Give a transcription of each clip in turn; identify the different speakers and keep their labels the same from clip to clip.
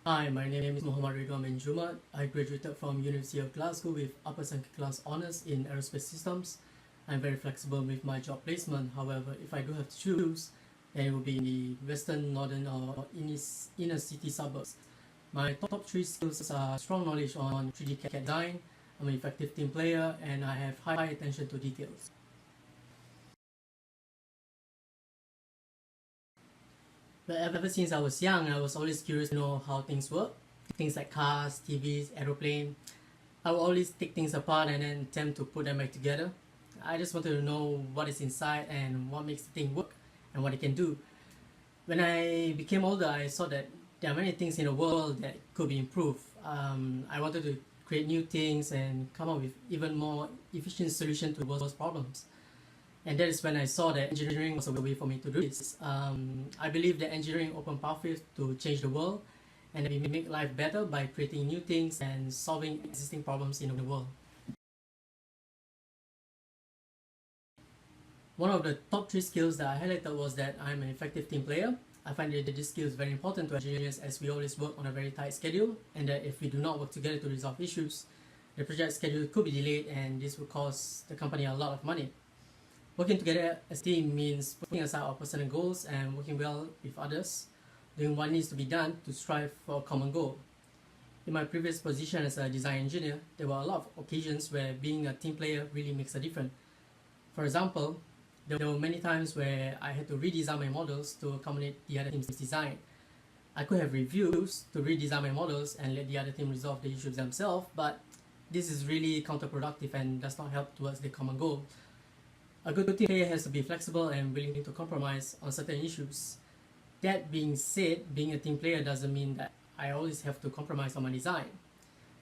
Speaker 1: Hi, my name is Muhammad Ridwan bin Jumat. I graduated from University of Glasgow with upper second class honours in aerospace systems. I'm very flexible with my job placement. However, if I do have to choose, then it will be in the western, northern or inner city suburbs. My top three skills are strong knowledge on 3D CAD design, I'm an effective team player, and I have high attention to details. But ever since I was young, I was always curious to know how things work. Things like cars, TVs, aeroplane. I will always take things apart and then attempt to put them back together. I just wanted to know what is inside and what makes the thing work and what it can do. When I became older, I saw that there are many things in the world that could be improved. I wanted to create new things and come up with even more efficient solution to the world's problems. And that is when I saw that engineering was a way for me to do this. I believe that engineering open pathways to change the world, and we make life better by creating new things and solving existing problems in the world. One of the top three skills that I highlighted was that I'm an effective team player. I find that this skill is very important to engineers as we always work on a very tight schedule, and that if we do not work together to resolve issues, the project schedule could be delayed and this will cost the company a lot of money. Working together as a team means putting aside our personal goals and working well with others, doing what needs to be done to strive for a common goal. In my previous position as a design engineer, there were a lot of occasions where being a team player really makes a difference. For example, there were many times where I had to redesign my models to accommodate the other team's design. I could have reviews to redesign my models and let the other team resolve the issues themselves, but this is really counterproductive and does not help towards the common goal. A good team player has to be flexible and willing to compromise on certain issues. That being said, being a team player doesn't mean that I always have to compromise on my design.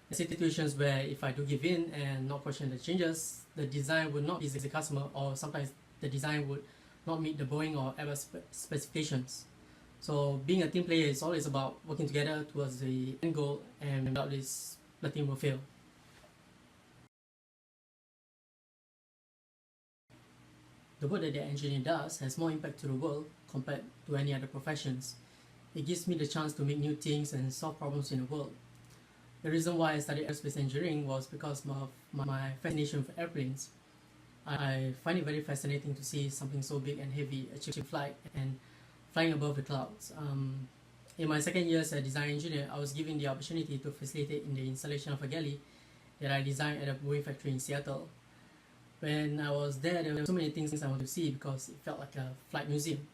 Speaker 1: There are situations where if I do give in and not question the changes, the design would not please the customer, or sometimes the design would not meet the Boeing or Airbus specifications. So being a team player is always about working together towards the end goal, and without this, the team will fail. The work that the engineer does has more impact to the world compared to any other professions. It gives me the chance to make new things and solve problems in the world. The reason why I studied aerospace engineering was because of my fascination with airplanes. I find it very fascinating to see something so big and heavy achieve flight and flying above the clouds. In my second year as a design engineer, I was given the opportunity to facilitate in the installation of a galley that I designed at a Boeing factory in Seattle. When I was there were so many things I wanted to see because it felt like a flight museum.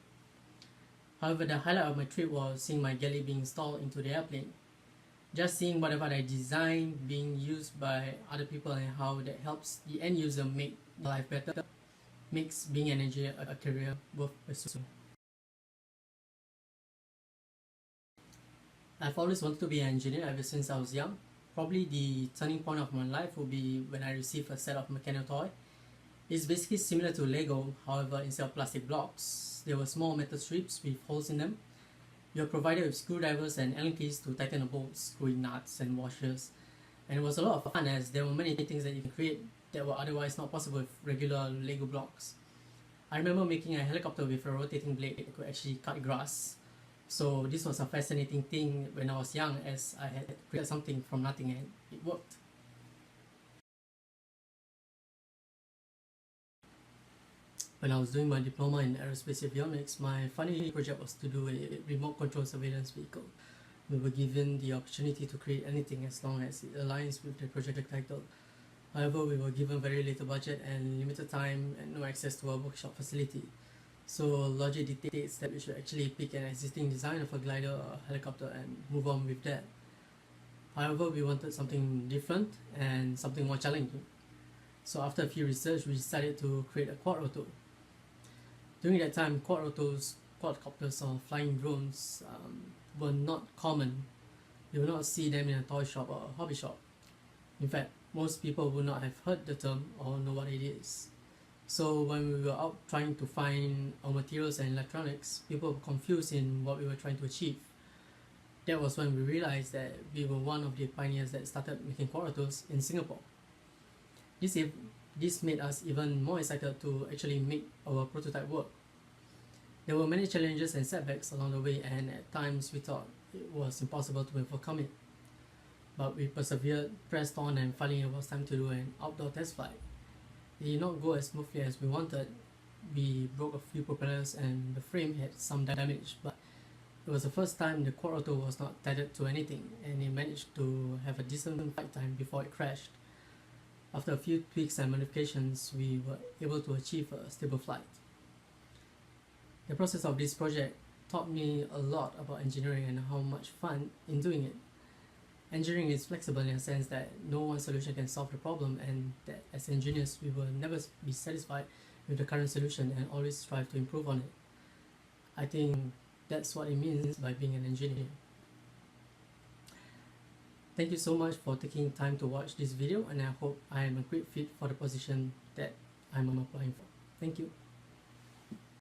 Speaker 1: However, the highlight of my trip was seeing my galley being installed into the airplane. Just seeing whatever I designed being used by other people and how that helps the end user make life better makes being an engineer a career worth pursuing. I've always wanted to be an engineer ever since I was young. Probably the turning point of my life will be when I received a set of mechanical toy. It's basically similar to Lego, however instead of plastic blocks, there were small metal strips with holes in them. You're provided with screwdrivers and Allen keys to tighten the bolts, screwing nuts and washers. And it was a lot of fun as there were many things that you can create that were otherwise not possible with regular Lego blocks. I remember making a helicopter with a rotating blade that could actually cut grass. So this was a fascinating thing when I was young, as I had created something from nothing and it worked. When I was doing my diploma in aerospace avionics, my final project was to do a remote control surveillance vehicle. We were given the opportunity to create anything as long as it aligns with the project title. However, we were given very little budget and limited time and no access to a workshop facility. So logic dictates that we should actually pick an existing design of a glider or a helicopter and move on with that. However, we wanted something different and something more challenging. So after a few research, we decided to create a quadrotor. During that time, quadcopters or flying drones were not common. You will not see them in a toy shop or a hobby shop. In fact, most people would not have heard the term or know what it is. So when we were out trying to find our materials and electronics, people were confused in what we were trying to achieve. That was when we realized that we were one of the pioneers that started making quadrotors in Singapore. This made us even more excited to actually make our prototype work. There were many challenges and setbacks along the way, and at times we thought it was impossible to overcome it. But we persevered, pressed on, and finally it was time to do an outdoor test flight. It did not go as smoothly as we wanted. We broke a few propellers and the frame had some damage, but it was the first time the quad rotor was not tethered to anything, and it managed to have a decent flight time before it crashed. After a few tweaks and modifications, we were able to achieve a stable flight. The process of this project taught me a lot about engineering and how much fun in doing it. Engineering is flexible in a sense that no one solution can solve the problem, and that as engineers we will never be satisfied with the current solution and always strive to improve on it. I think that's what it means by being an engineer. Thank you so much for taking time to watch this video, and I hope I am a great fit for the position that I'm applying for. Thank you.